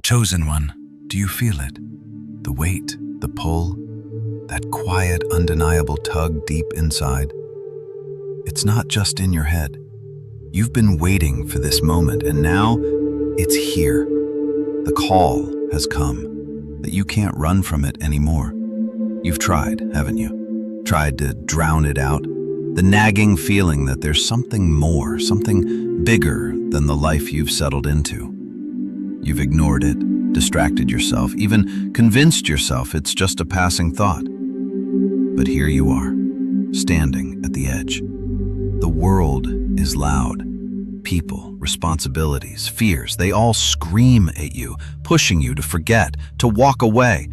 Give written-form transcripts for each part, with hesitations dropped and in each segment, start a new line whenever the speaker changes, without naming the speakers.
Chosen one, do you feel it? The weight, the pull, that quiet, undeniable tug deep inside. It's not just in your head. You've been waiting for this moment, and now it's here. The call has come, that you can't run from it anymore. You've tried, haven't you? Tried to drown it out. The nagging feeling that there's something more, something bigger than the life you've settled into. You've ignored it, distracted yourself, even convinced yourself it's just a passing thought. But here you are, standing at the edge. The world is loud. People, responsibilities, fears, they all scream at you, pushing you to forget, to walk away.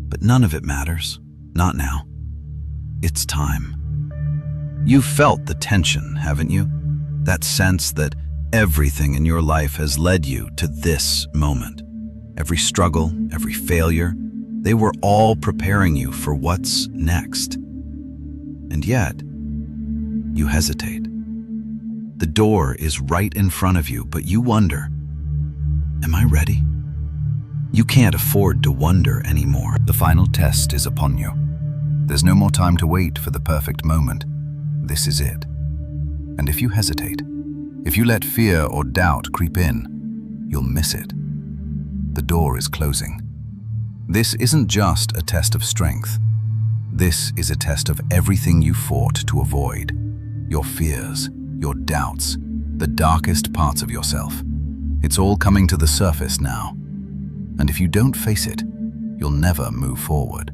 But none of it matters. Not now. It's time. You've felt the tension, haven't you? That sense that everything in your life has led you to this moment. Every struggle, every failure, they were all preparing you for what's next. And yet, you hesitate. The door is right in front of you, but you wonder, am I ready? You can't afford to wonder anymore. The final test is upon you. There's no more time to wait for the perfect moment. This is it. And if you hesitate, if you let fear or doubt creep in, you'll miss it. The door is closing. This isn't just a test of strength. This is a test of everything you fought to avoid. Your fears, your doubts, the darkest parts of yourself. It's all coming to the surface now. And if you don't face it, you'll never move forward.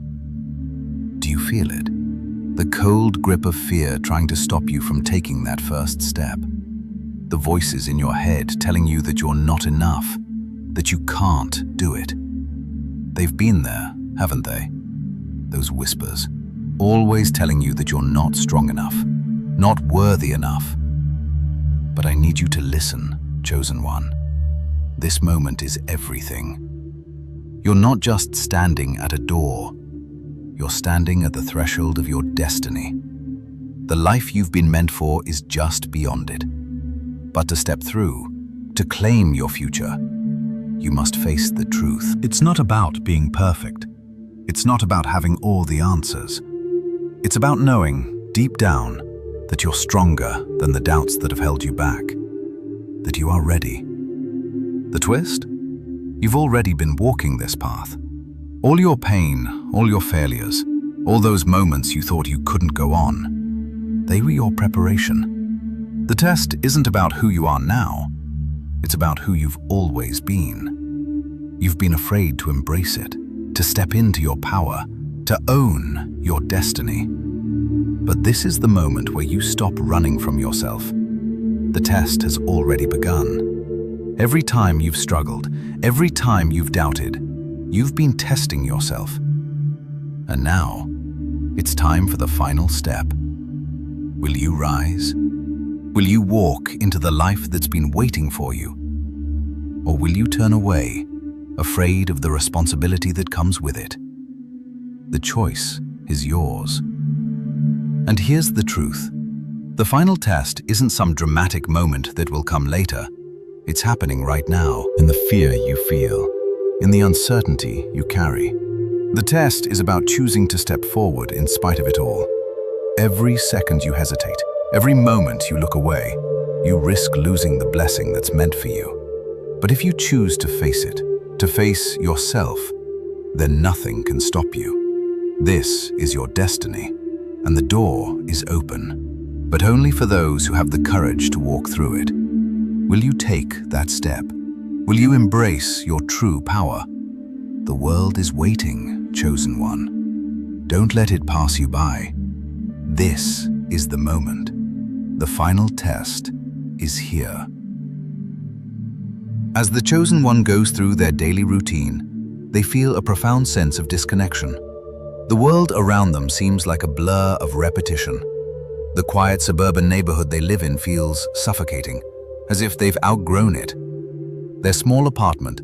Do you feel it? The cold grip of fear trying to stop you from taking that first step. The voices in your head telling you that you're not enough, that you can't do it. They've been there, haven't they? Those whispers, always telling you that you're not strong enough, not worthy enough. But I need you to listen, chosen one. This moment is everything. You're not just standing at a door. You're standing at the threshold of your destiny. The life you've been meant for is just beyond it. But to step through, to claim your future, you must face the truth. It's not about being perfect. It's not about having all the answers. It's about knowing, deep down, that you're stronger than the doubts that have held you back. That you are ready. The twist? You've already been walking this path. All your pain, all your failures, all those moments you thought you couldn't go on, they were your preparation. The test isn't about who you are now. It's about who you've always been. You've been afraid to embrace it, to step into your power, to own your destiny. But this is the moment where you stop running from yourself. The test has already begun. Every time you've struggled, every time you've doubted, you've been testing yourself. And now, it's time for the final step. Will you rise? Will you walk into the life that's been waiting for you? Or will you turn away, afraid of the responsibility that comes with it? The choice is yours. And here's the truth. The final test isn't some dramatic moment that will come later. It's happening right now, in the fear you feel, in the uncertainty you carry. The test is about choosing to step forward in spite of it all. Every second you hesitate, every moment you look away, you risk losing the blessing that's meant for you. But if you choose to face it, to face yourself, then nothing can stop you. This is your destiny, and the door is open, but only for those who have the courage to walk through it. Will you take that step? Will you embrace your true power? The world is waiting, chosen one. Don't let it pass you by. This is the moment. The final test is here. As the chosen one goes through their daily routine, they feel a profound sense of disconnection. The world around them seems like a blur of repetition. The quiet suburban neighborhood they live in feels suffocating, as if they've outgrown it. Their small apartment,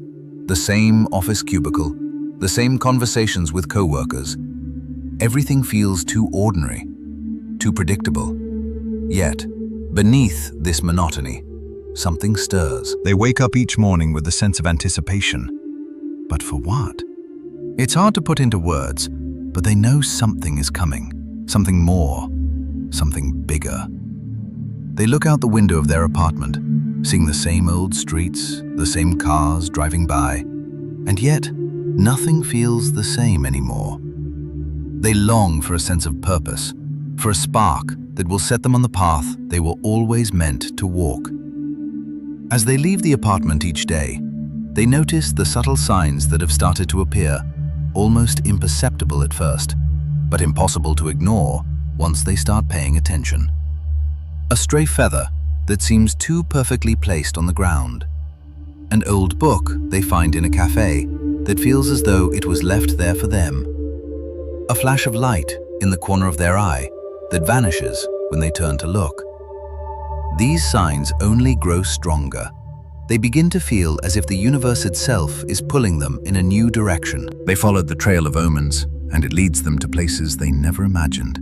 the same office cubicle, the same conversations with co-workers, everything feels too ordinary, too predictable. Yet, beneath this monotony, something stirs. They wake up each morning with a sense of anticipation, But for what? It's hard to put into words, but they know something is coming, something more, something bigger. They look out the window of their apartment, seeing the same old streets, the same cars driving by, and yet nothing feels the same anymore. They long for a sense of purpose, for a spark that will set them on the path they were always meant to walk. As they leave the apartment each day, they notice the subtle signs that have started to appear, almost imperceptible at first, but impossible to ignore once they start paying attention. A stray feather that seems too perfectly placed on the ground. An old book they find in a cafe that feels as though it was left there for them. A flash of light in the corner of their eye that vanishes when they turn to look. These signs only grow stronger. They begin to feel as if the universe itself is pulling them in a new direction. They followed the trail of omens, and it leads them to places they never imagined.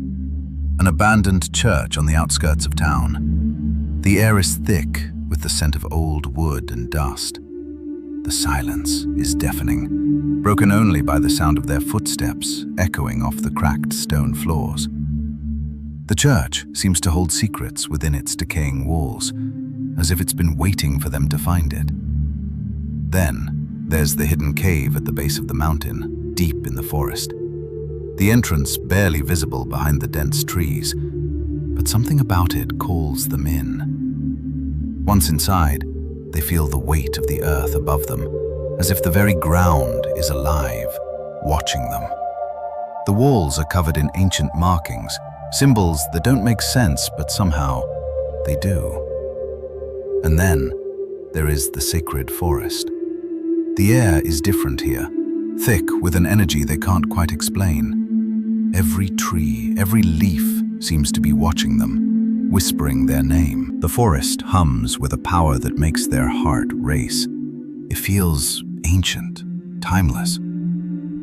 An abandoned church on the outskirts of town. The air is thick with the scent of old wood and dust. The silence is deafening, broken only by the sound of their footsteps echoing off the cracked stone floors. The church seems to hold secrets within its decaying walls, as if it's been waiting for them to find it. Then, there's the hidden cave at the base of the mountain, deep in the forest. The entrance barely visible behind the dense trees, but something about it calls them in. Once inside, they feel the weight of the earth above them, as if the very ground is alive, watching them. The walls are covered in ancient markings, symbols that don't make sense, but somehow they do. And then there is the sacred forest. The air is different here, thick with an energy they can't quite explain. Every tree, every leaf seems to be watching them, whispering their name. The forest hums with a power that makes their heart race. It feels ancient, timeless.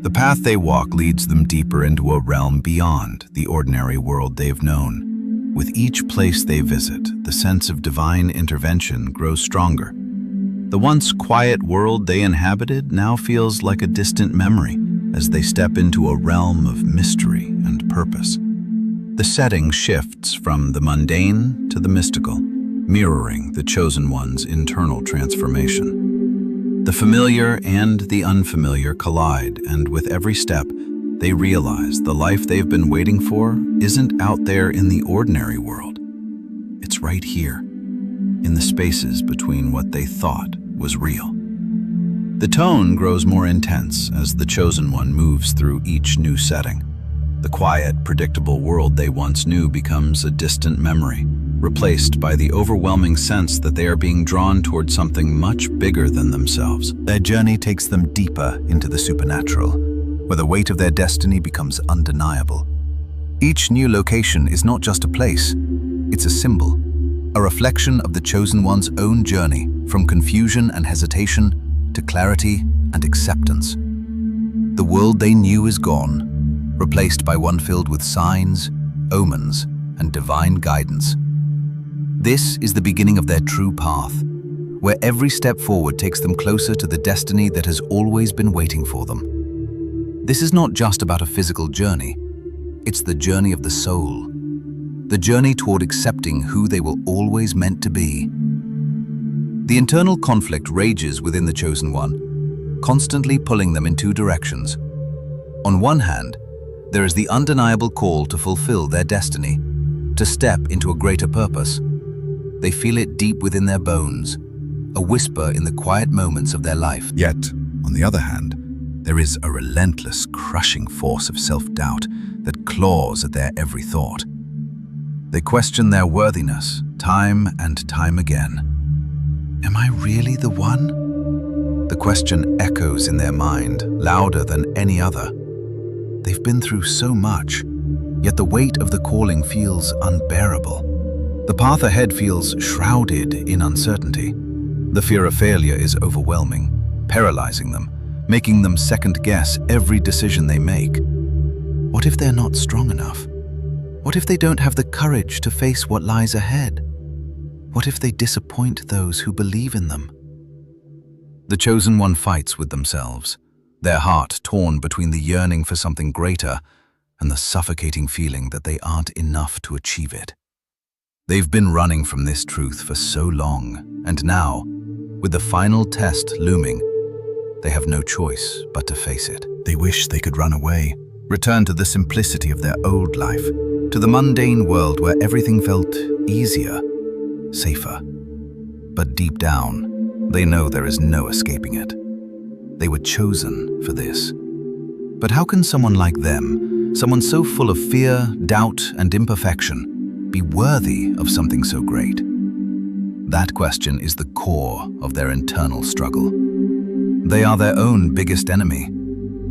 The path they walk leads them deeper into a realm beyond the ordinary world they've known. With each place they visit, the sense of divine intervention grows stronger. The once quiet world they inhabited now feels like a distant memory as they step into a realm of mystery and purpose. The setting shifts from the mundane to the mystical, mirroring the Chosen One's internal transformation. The familiar and the unfamiliar collide, and with every step, they realize the life they've been waiting for isn't out there in the ordinary world. It's right here, in the spaces between what they thought was real. The tone grows more intense as the Chosen One moves through each new setting. The quiet, predictable world they once knew becomes a distant memory, replaced by the overwhelming sense that they are being drawn toward something much bigger than themselves. Their journey takes them deeper into the supernatural, where the weight of their destiny becomes undeniable. Each new location is not just a place, it's a symbol, a reflection of the Chosen One's own journey from confusion and hesitation to clarity and acceptance. The world they knew is gone, replaced by one filled with signs, omens, and divine guidance. This is the beginning of their true path, where every step forward takes them closer to the destiny that has always been waiting for them. This is not just about a physical journey, it's the journey of the soul, the journey toward accepting who they were always meant to be. The internal conflict rages within the Chosen One, constantly pulling them in two directions. On one hand, there is the undeniable call to fulfill their destiny, to step into a greater purpose. They feel it deep within their bones, a whisper in the quiet moments of their life. Yet, on the other hand, there is a relentless, crushing force of self-doubt that claws at their every thought. They question their worthiness time and time again. Am I really the one? The question echoes in their mind, louder than any other. They've been through so much, yet the weight of the calling feels unbearable. The path ahead feels shrouded in uncertainty. The fear of failure is overwhelming, paralyzing them, making them second-guess every decision they make. What if they're not strong enough? What if they don't have the courage to face what lies ahead? What if they disappoint those who believe in them? The Chosen One fights with themselves, their heart torn between the yearning for something greater and the suffocating feeling that they aren't enough to achieve it. They've been running from this truth for so long, and now, with the final test looming, they have no choice but to face it. They wish they could run away, return to the simplicity of their old life, to the mundane world where everything felt easier, safer. But deep down, they know there is no escaping it. They were chosen for this. But how can someone like them, someone so full of fear, doubt, and imperfection, be worthy of something so great? That question is the core of their internal struggle. They are their own biggest enemy.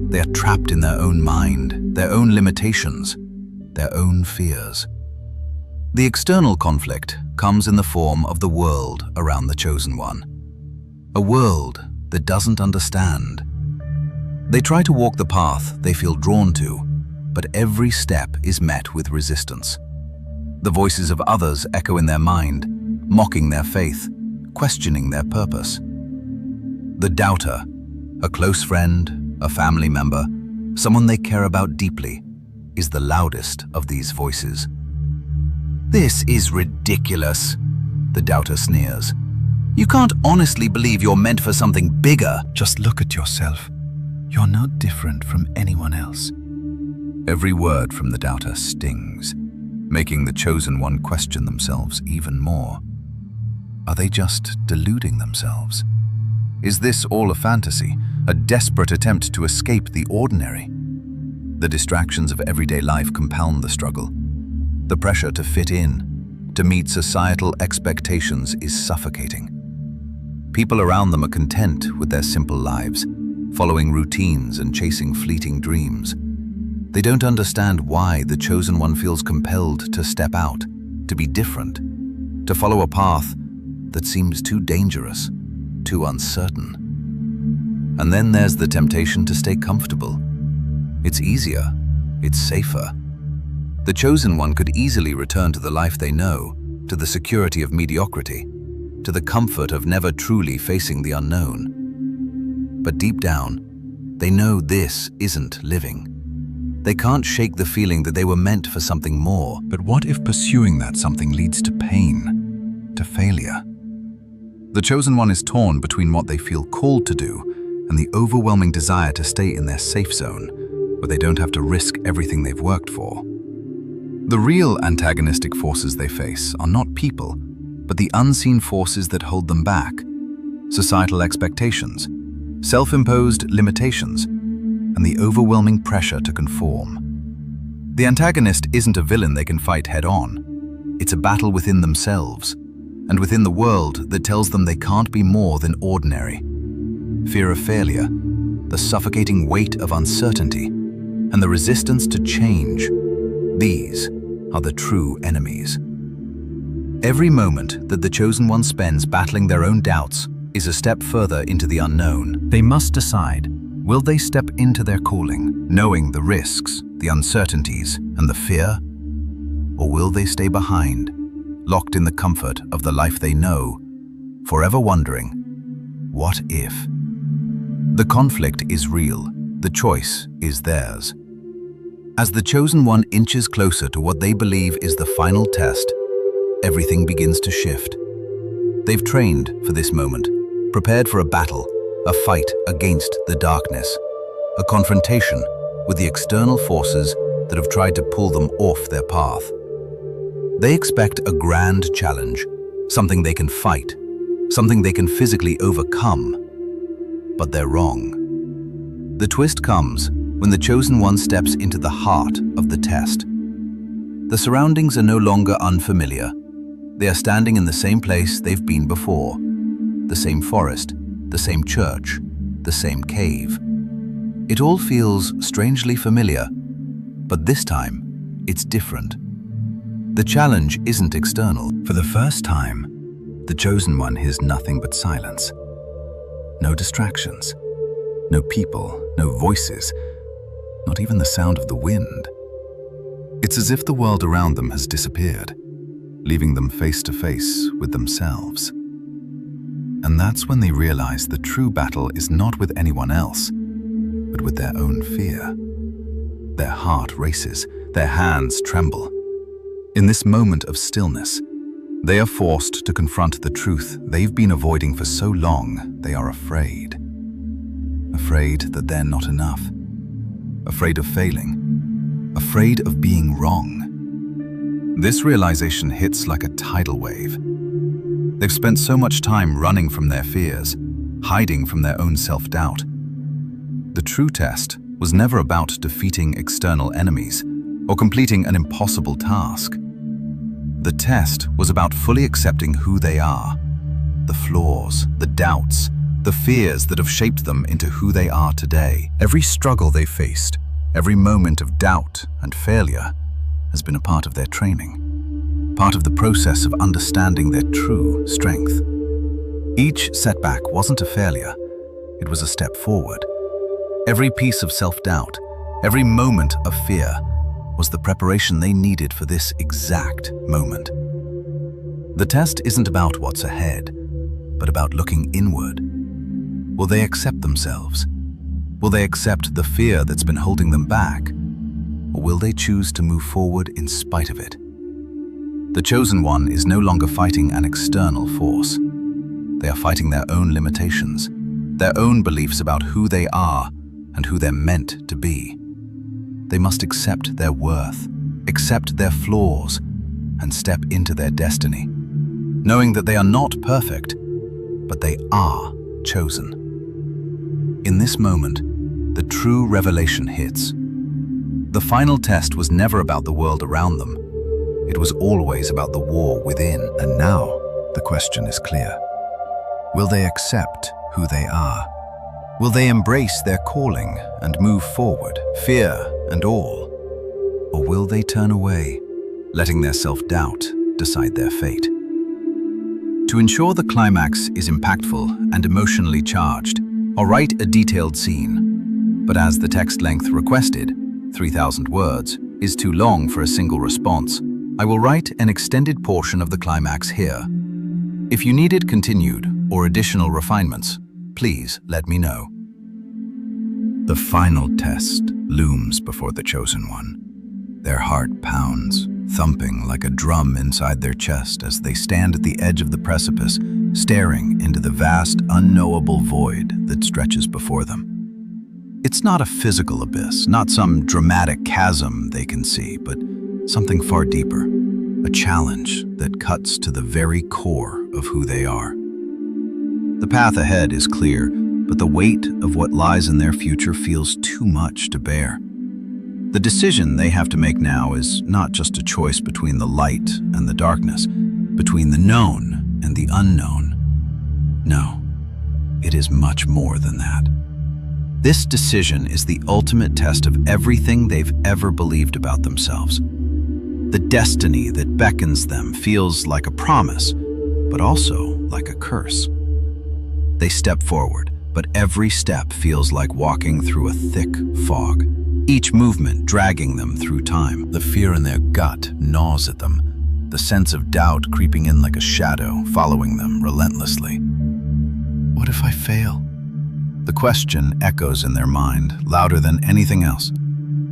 They are trapped in their own mind, their own limitations, their own fears. The external conflict comes in the form of the world around the chosen one. A world that doesn't understand. They try to walk the path they feel drawn to, but every step is met with resistance. The voices of others echo in their mind, mocking their faith, questioning their purpose. The doubter, a close friend, a family member, someone they care about deeply, is the loudest of these voices. "This is ridiculous," the doubter sneers. "You can't honestly believe you're meant for something bigger."
Just look at yourself. You're not different from anyone else.
Every word from the doubter stings, making the chosen one question themselves even more. Are they just deluding themselves? Is this all a fantasy, a desperate attempt to escape the ordinary? The distractions of everyday life compound the struggle. The pressure to fit in, to meet societal expectations, is suffocating. People around them are content with their simple lives, following routines and chasing fleeting dreams. They don't understand why the chosen one feels compelled to step out, to be different, to follow a path that seems too dangerous, too uncertain. And then there's the temptation to stay comfortable. It's easier, it's safer. The chosen one could easily return to the life they know, to the security of mediocrity, to the comfort of never truly facing the unknown. But deep down, they know this isn't living. They can't shake the feeling that they were meant for something more.
But what if pursuing that something leads to pain, to failure? The chosen one is torn between what they feel called to do and the overwhelming desire to stay in their safe zone, where they don't have to risk everything they've worked for. The real antagonistic forces they face are not people, but the unseen forces that hold them back. Societal expectations, self-imposed limitations, and the overwhelming pressure to conform. The antagonist isn't a villain they can fight head-on. It's a battle within themselves, and within the world that tells them they can't be more than ordinary. Fear of failure, the suffocating weight of uncertainty, and the resistance to change. These are the true enemies. Every moment that the chosen one spends battling their own doubts is a step further into the unknown. They must decide, will they step into their calling, knowing the risks, the uncertainties, and the fear? Or will they stay behind, locked in the comfort of the life they know, forever wondering, what if? The conflict is real, the choice is theirs. As the chosen one inches closer to what they believe is the final test, everything begins to shift. They've trained for this moment, prepared for a battle, a fight against the darkness, a confrontation with the external forces that have tried to pull them off their path. They expect a grand challenge, something they can fight, something they can physically overcome. But they're wrong. The twist comes when the chosen one steps into the heart of the test. The surroundings are no longer unfamiliar. They are standing in the same place they've been before. The same forest, the same church, the same cave. It all feels strangely familiar, but this time, it's different. The challenge isn't external. For the first time, the chosen one hears nothing but silence. No distractions, no people, no voices, not even the sound of the wind. It's as if the world around them has disappeared, leaving them face to face with themselves. And that's when they realize the true battle is not with anyone else. but with their own fear. Their heart races, their hands tremble. In this moment of stillness, they are forced to confront the truth they've been avoiding for so long. They are afraid. Afraid that they're not enough. Afraid of failing. Afraid of being wrong. This realization hits like a tidal wave. They've spent so much time running from their fears, hiding from their own self-doubt. The true test was never about defeating external enemies or completing an impossible task. The test was about fully accepting who they are, the flaws, the doubts, the fears that have shaped them into who they are today. Every struggle they faced, every moment of doubt and failure has been a part of their training, part of the process of understanding their true strength. Each setback wasn't a failure, it was a step forward. Every piece of self-doubt, every moment of fear was the preparation they needed for this exact moment. The test isn't about what's ahead, but about looking inward. Will they accept themselves? Will they accept the fear that's been holding them back? Or will they choose to move forward in spite of it? The chosen one is no longer fighting an external force. They are fighting their own limitations, their own beliefs about who they are and who they're meant to be. They must accept their worth, accept their flaws, and step into their destiny, knowing that they are not perfect, but they are chosen. In this moment, the true revelation hits. The final test was never about the world around them. It was always about the war within.
And now, the question is clear. Will they accept who they are? Will they embrace their calling and move forward, fear and all? Or will they turn away, letting their self-doubt decide their fate? To ensure the climax is impactful and emotionally charged, I'll write a detailed scene. But as the text length requested, 3,000 words, is too long for a single response, I will write an extended portion of the climax here. If you needed continued or additional refinements, please let me know. The final test looms before the chosen one. Their heart pounds, thumping like a drum inside their chest as they stand at the edge of the precipice, staring into the vast, unknowable void that stretches before them. It's not a physical abyss, not some dramatic chasm they can see, but something far deeper, a challenge that cuts to the very core of who they are. The path ahead is clear, but the weight of what lies in their future feels too much to bear. The decision they have to make now is not just a choice between the light and the darkness, between the known and the unknown. No, it is much more than that. This decision is the ultimate test of everything they've ever believed about themselves. The destiny that beckons them feels like a promise, but also like a curse. They step forward, but every step feels like walking through a thick fog, each movement dragging them through time. The fear in their gut gnaws at them, the sense of doubt creeping in like a shadow, following them relentlessly. What if I fail? The question echoes in their mind, louder than anything else.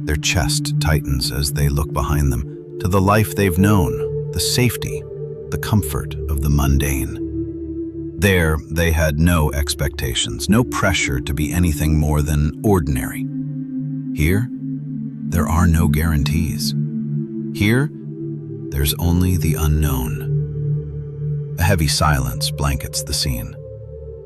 Their chest tightens as they look behind them, to the life they've known, the safety, the comfort of the mundane. There, they had no expectations, no pressure to be anything more than ordinary. Here, there are no guarantees. Here, there's only the unknown. A heavy silence blankets the scene.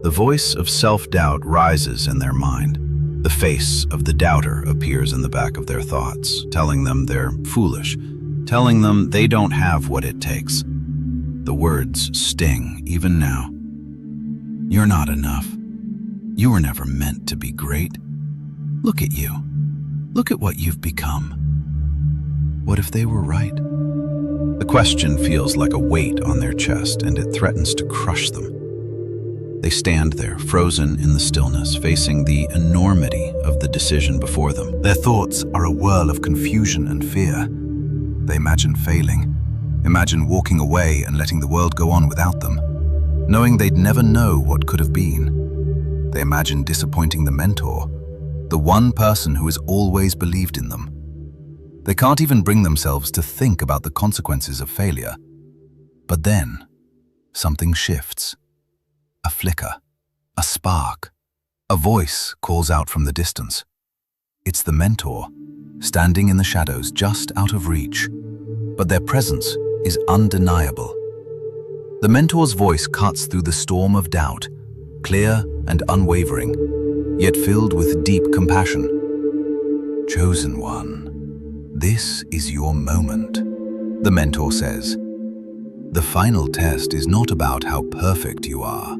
The voice of self-doubt rises in their mind. The face of the doubter appears in the back of their thoughts, telling them they're foolish, telling them they don't have what it takes. The words sting even now. You're not enough. You were never meant to be great. Look at you. Look at what you've become. What if they were right? The question feels like a weight on their chest, and it threatens to crush them. They stand there, frozen in the stillness, facing the enormity of the decision before them. Their thoughts are a whirl of confusion and fear. They imagine failing, imagine walking away and letting the world go on without them, knowing they'd never know what could have been. They imagine disappointing the mentor,
the one person who has always believed in them. They can't even bring themselves to think about the consequences of failure. But then, something shifts. A flicker, a spark, a voice calls out from the distance. It's the mentor, standing in the shadows just out of reach, but their presence is undeniable. The mentor's voice cuts through the storm of doubt, clear and unwavering, yet filled with deep compassion. Chosen one, this is your moment, the mentor says. The final test is not about how perfect you are.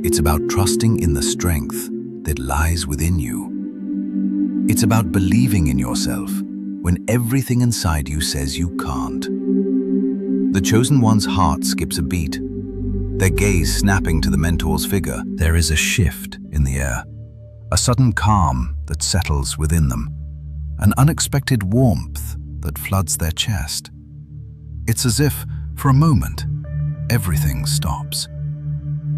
It's about trusting in the strength that lies within you. It's about believing in yourself when everything inside you says you can't. The chosen one's heart skips a beat, their gaze snapping to the mentor's figure. There is a shift in the air, a sudden calm that settles within them, an unexpected warmth that floods their chest. It's as if, for a moment, everything stops.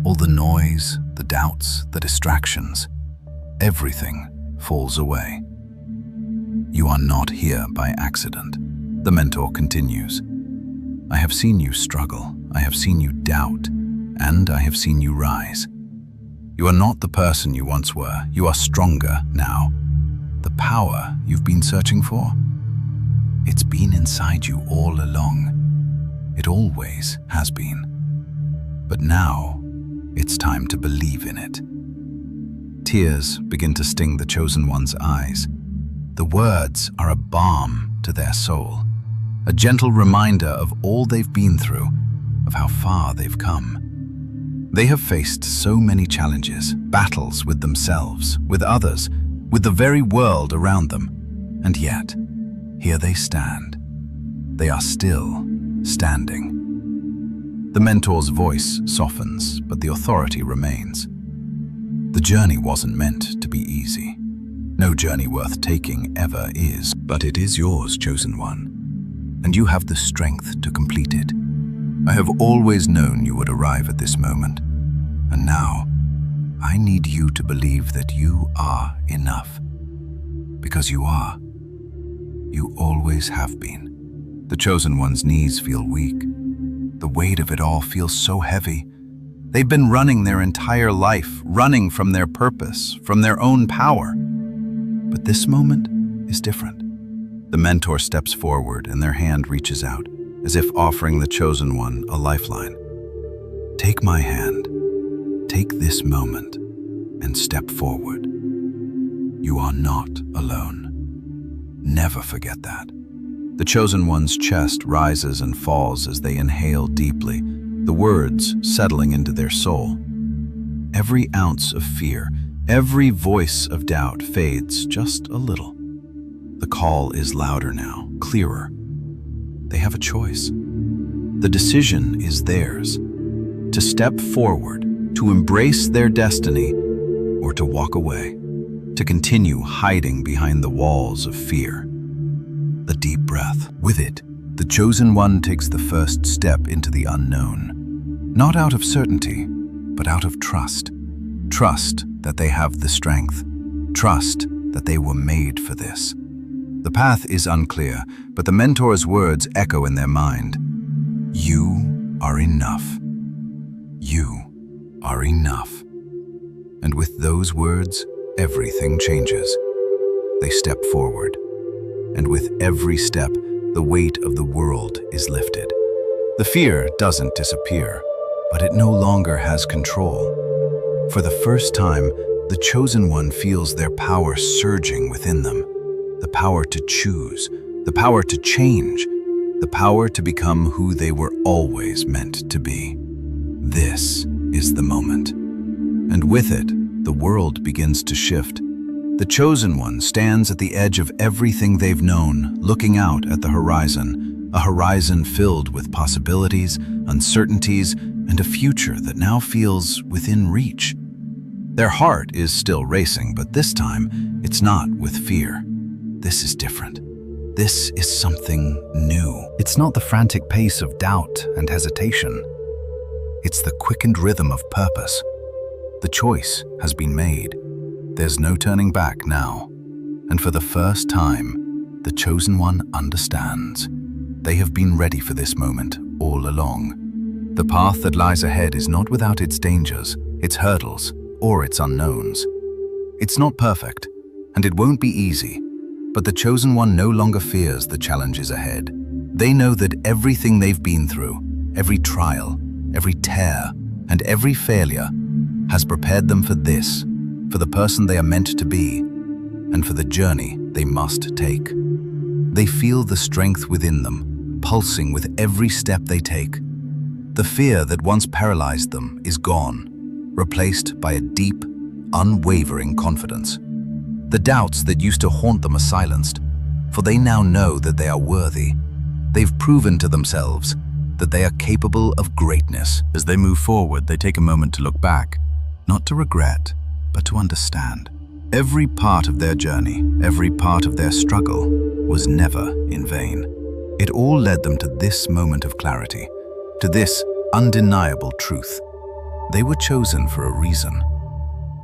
All the noise, the doubts, the distractions, everything falls away. You are not here by accident, the mentor continues. I have seen you struggle, I have seen you doubt, and I have seen you rise. You are not the person you once were, you are stronger now. The power you've been searching for? It's been inside you all along. It always has been. But now, it's time to believe in it. Tears begin to sting the chosen one's eyes. The words are a balm to their soul, a gentle reminder of all they've been through, of how far they've come. They have faced so many challenges, battles with themselves, with others, with the very world around them. And yet, here they stand. They are still standing. The mentor's voice softens, but the authority remains. The journey wasn't meant to be easy. No journey worth taking ever is, but it is yours, chosen one, and you have the strength to complete it. I have always known you would arrive at this moment, and now I need you to believe that you are enough, because you are. You always have been. The chosen one's knees feel weak. The weight of it all feels so heavy. They've been running their entire life, running from their purpose, from their own power. But this moment is different. The mentor steps forward and their hand reaches out, as if offering the chosen one a lifeline. Take my hand, take this moment, and step forward. You are not alone. Never forget that. The chosen one's chest rises and falls as they inhale deeply, the words settling into their soul. Every ounce of fear, every voice of doubt fades just a little. The call is louder now, clearer. They have a choice. The decision is theirs, to step forward, to embrace their destiny, or to walk away, to continue hiding behind the walls of fear. The deep breath. With it, the chosen one takes the first step into the unknown. Not out of certainty, but out of trust. Trust that they have the strength. Trust that they were made for this. The path is unclear, but the mentor's words echo in their mind. You are enough. You are enough. And with those words, everything changes. They step forward. And with every step, the weight of the world is lifted. The fear doesn't disappear, but it no longer has control. For the first time, the chosen one feels their power surging within them. The power to choose, the power to change, the power to become who they were always meant to be. This is the moment. And with it, the world begins to shift. The chosen one stands at the edge of everything they've known, looking out at the horizon, a horizon filled with possibilities, uncertainties, and a future that now feels within reach. Their heart is still racing, but this time, it's not with fear. This is different. This is something new. It's not the frantic pace of doubt and hesitation. It's the quickened rhythm of purpose. The choice has been made. There's no turning back now. And for the first time, the Chosen One understands. They have been ready for this moment all along. The path that lies ahead is not without its dangers, its hurdles, or its unknowns. It's not perfect, and it won't be easy, but the Chosen One no longer fears the challenges ahead. They know that everything they've been through, every trial, every tear, and every failure has prepared them for this, for the person they are meant to be, and for the journey they must take. They feel the strength within them, pulsing with every step they take. The fear that once paralyzed them is gone, replaced by a deep, unwavering confidence. The doubts that used to haunt them are silenced, for they now know that they are worthy. They've proven to themselves that they are capable of greatness. As they move forward, they take a moment to look back, not to regret, but to understand. Every part of their journey, every part of their struggle was never in vain. It all led them to this moment of clarity, to this undeniable truth. They were chosen for a reason.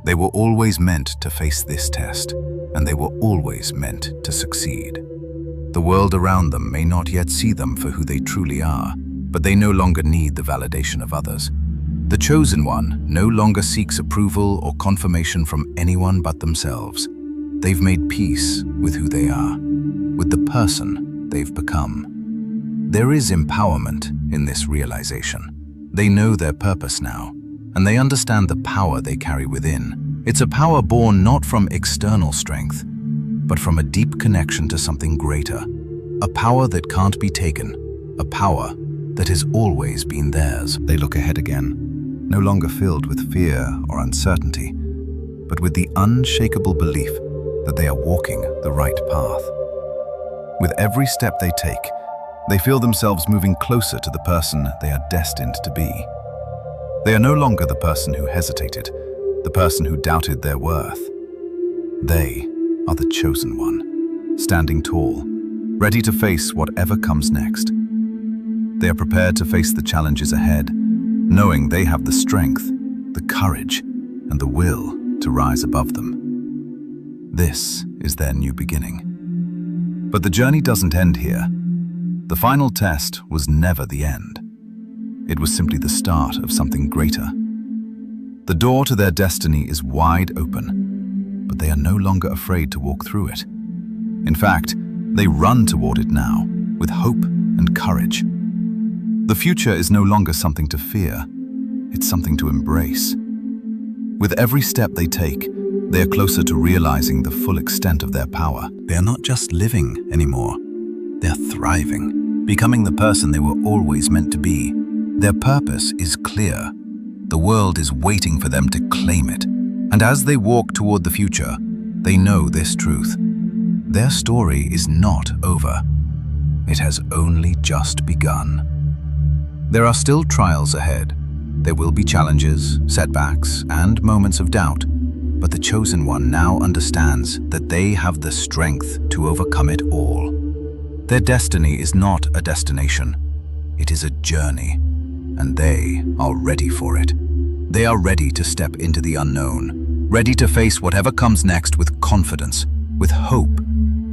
They were always meant to face this test, and they were always meant to succeed. The world around them may not yet see them for who they truly are, but they no longer need the validation of others. The Chosen One no longer seeks approval or confirmation from anyone but themselves. They've made peace with who they are, with the person they've become. There is empowerment in this realization. They know their purpose now, and they understand the power they carry within. It's a power born not from external strength, but from a deep connection to something greater. A power that can't be taken, a power that has always been theirs. They look ahead again, no longer filled with fear or uncertainty, but with the unshakable belief that they are walking the right path. With every step they take, they feel themselves moving closer to the person they are destined to be. They are no longer the person who hesitated, the person who doubted their worth. They are the Chosen One, standing tall, ready to face whatever comes next. They are prepared to face the challenges ahead, knowing they have the strength, the courage, and the will to rise above them. This is their new beginning. But the journey doesn't end here. The final test was never the end. It was simply the start of something greater. The door to their destiny is wide open, but they are no longer afraid to walk through it. In fact, they run toward it now, with hope and courage. The future is no longer something to fear, it's something to embrace. With every step they take, they are closer to realizing the full extent of their power. They are not just living anymore, they are thriving, becoming the person they were always meant to be. Their purpose is clear. The world is waiting for them to claim it. And as they walk toward the future, they know this truth. Their story is not over. It has only just begun. There are still trials ahead. There will be challenges, setbacks, and moments of doubt. But the Chosen One now understands that they have the strength to overcome it all. Their destiny is not a destination. It is a journey, and they are ready for it. They are ready to step into the unknown, ready to face whatever comes next with confidence, with hope,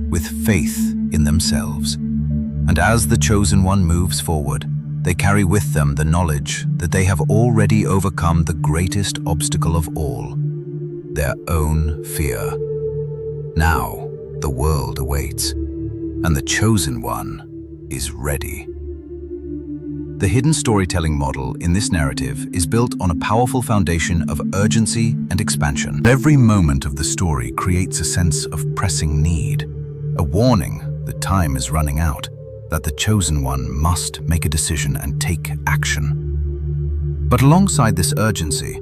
with faith in themselves. And as the Chosen One moves forward, they carry with them the knowledge that they have already overcome the greatest obstacle of all, their own fear. Now, the world awaits, and the Chosen One is ready. The hidden storytelling model in this narrative is built on a powerful foundation of urgency and expansion. Every moment of the story creates a sense of pressing need, a warning that time is running out, that the Chosen One must make a decision and take action. But alongside this urgency,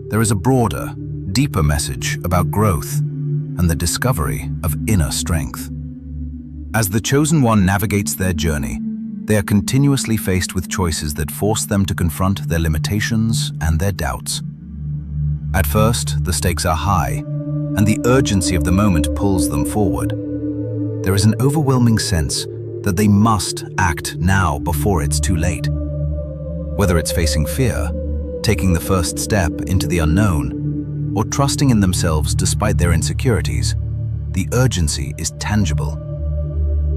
there is a broader, deeper message about growth and the discovery of inner strength. As the Chosen One navigates their journey, they are continuously faced with choices that force them to confront their limitations and their doubts. At first, the stakes are high, and the urgency of the moment pulls them forward. There is an overwhelming sense that they must act now before it's too late. Whether it's facing fear, taking the first step into the unknown, or trusting in themselves despite their insecurities, the urgency is tangible.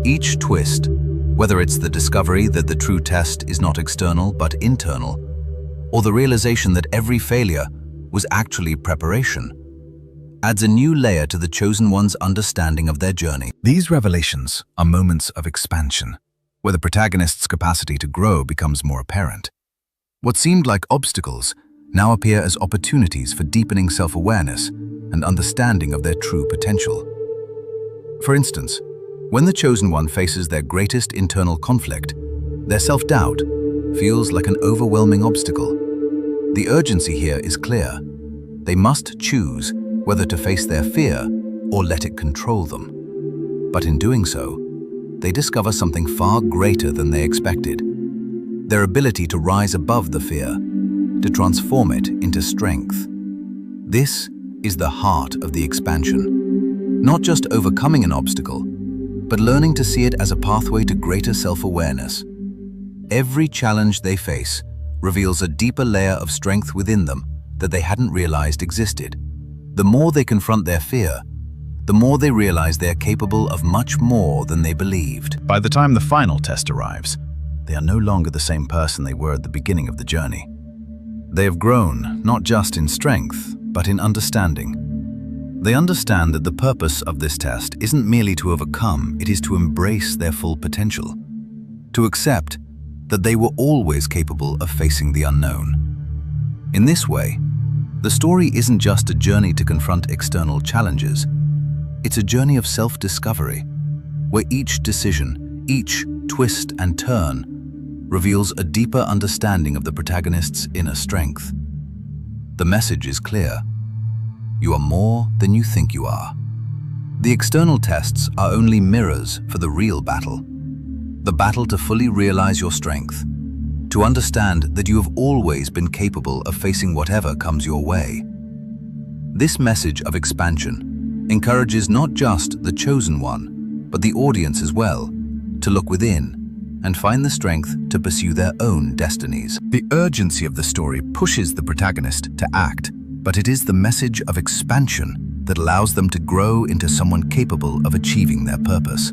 Each twist, whether it's the discovery that the true test is not external but internal, or the realization that every failure was actually preparation, adds a new layer to the chosen one's understanding of their journey. These revelations are moments of expansion, where the protagonist's capacity to grow becomes more apparent. What seemed like obstacles now appear as opportunities for deepening self-awareness and understanding of their true potential. For instance, when the chosen one faces their greatest internal conflict, their self-doubt feels like an overwhelming obstacle. The urgency here is clear. They must choose whether to face their fear or let it control them. But in doing so, they discover something far greater than they expected: their ability to rise above the fear, to transform it into strength. This is the heart of the expansion. Not just overcoming an obstacle, but learning to see it as a pathway to greater self-awareness. Every challenge they face reveals a deeper layer of strength within them that they hadn't realized existed. The more they confront their fear, the more they realize they are capable of much more than they believed. By the time the final test arrives, they are no longer the same person they were at the beginning of the journey. They have grown, not just in strength, but in understanding. They understand that the purpose of this test isn't merely to overcome, it is to embrace their full potential, to accept that they were always capable of facing the unknown. In this way, the story isn't just a journey to confront external challenges, it's a journey of self-discovery, where each decision, each twist and turn reveals a deeper understanding of the protagonist's inner strength. The message is clear: you are more than you think you are. The external tests are only mirrors for the real battle. The battle to fully realize your strength, to understand that you have always been capable of facing whatever comes your way. This message of expansion encourages not just the chosen one, but the audience as well, to look within and find the strength to pursue their own destinies. The urgency of the story pushes the protagonist to act, but it is the message of expansion that allows them to grow into someone capable of achieving their purpose.